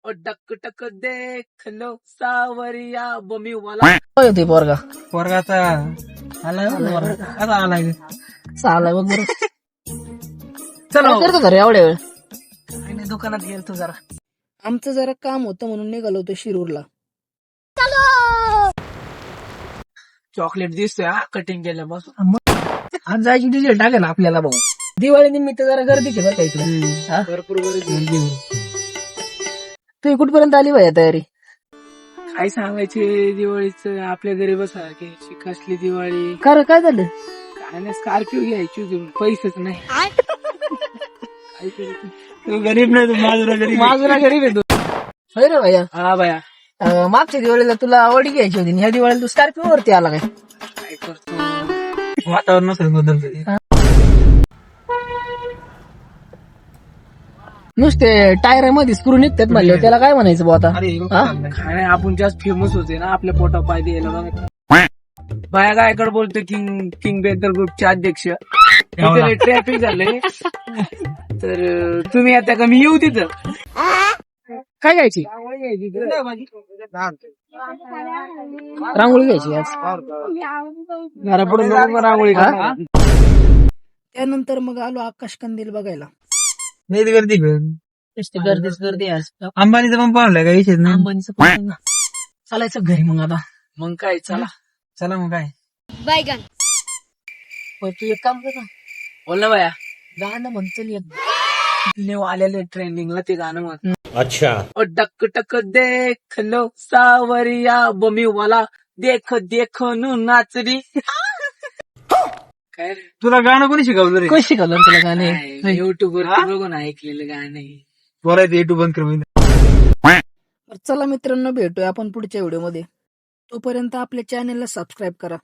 ओ duck टक देख low सावरिया बमी वाला होते पोरगा पोरगाचा आलाय आता आलाय चालाय बघ बरं. चलो काय करतो घरी एवढ्या वेळ? आणि दुकानात गेलतो जरा. आमचं जरा काम होतं म्हणून निघालो होतो शिरूरला. चॉकलेट दिसतोय हा कटिंग केल्यापासून. आज जायची डिझेल टाकेल आपल्याला भाऊ. दिवाळी निमित्त जरा गर्दी केलं का इकडे? हा? भरपूर गर्दी. तू कुठपर्यंत आली भाई तयारी? काय सांगायचे दिवाळीच आपल्या घरी बसा की कसली दिवाळी. खरं काय झालं? काय नाही स्कॉर्पिओ घ्यायची होती पैसेच नाही. काय करायचं? तू गरीब नाही, तू माझा गरीब. माझा गरीब आहे तू. होय रे भैया. हा बाया मागच्या दिवाळीला तुला आवडी घ्यायची होती, ह्या दिवाळीला तू स्कॉर्पिओ वरती आला काय? काय करतो. वातावरण नसेल बदलतं. नुसते टायर मध्ये स्क्रू निघतात म्हणले, त्याला काय म्हणायचं बुवा आता? अरे हा? काय नाही आपण जास्त फेमस होते ना आपल्या पोटा पाय द्यायला बघा. बाया गायकडे बोलतो किंग बेकर ग्रुपचे अध्यक्ष. ट्रॅफिक झालंय तर तुम्ही आता का मी येऊ तिथं. काय घ्यायची? रांगोळी घ्यायची आज. जरा पुढे रांगोळी हा? का. त्यानंतर मग आलो आकाश कंदील बघायला. नाही ती गर्दी कर. नुसती गर्दीच गर्दी आज. अंबानीचा पण पाहलाय का विषय नाही. अंबानीचं पण ना. चालायचं घरी मग आता. मग काय चला. चला मग काय पण तू एक काम कर ना, बोल ना बाया. गाणं म्हणतो ना एक. नेव आलेले ट्रेंडिंगला ते गाणं म्हण. अच्छा ओ डक टक देख लो सावरिया बमी वाला देख देख नू नाचरी. काय रे? तुला गाणं कोणी शिकवलं रे? कोण शिकवलं तुला गाणे? युट्यूब वर बघून ऐकलेलं गाणं आहे. बोलायचं युट्यूब बंद कर. चला मित्रांनो, भेटूया आपण पुढच्या व्हिडिओ मध्ये. तोपर्यंत आपल्या चॅनलला सबस्क्राईब करा.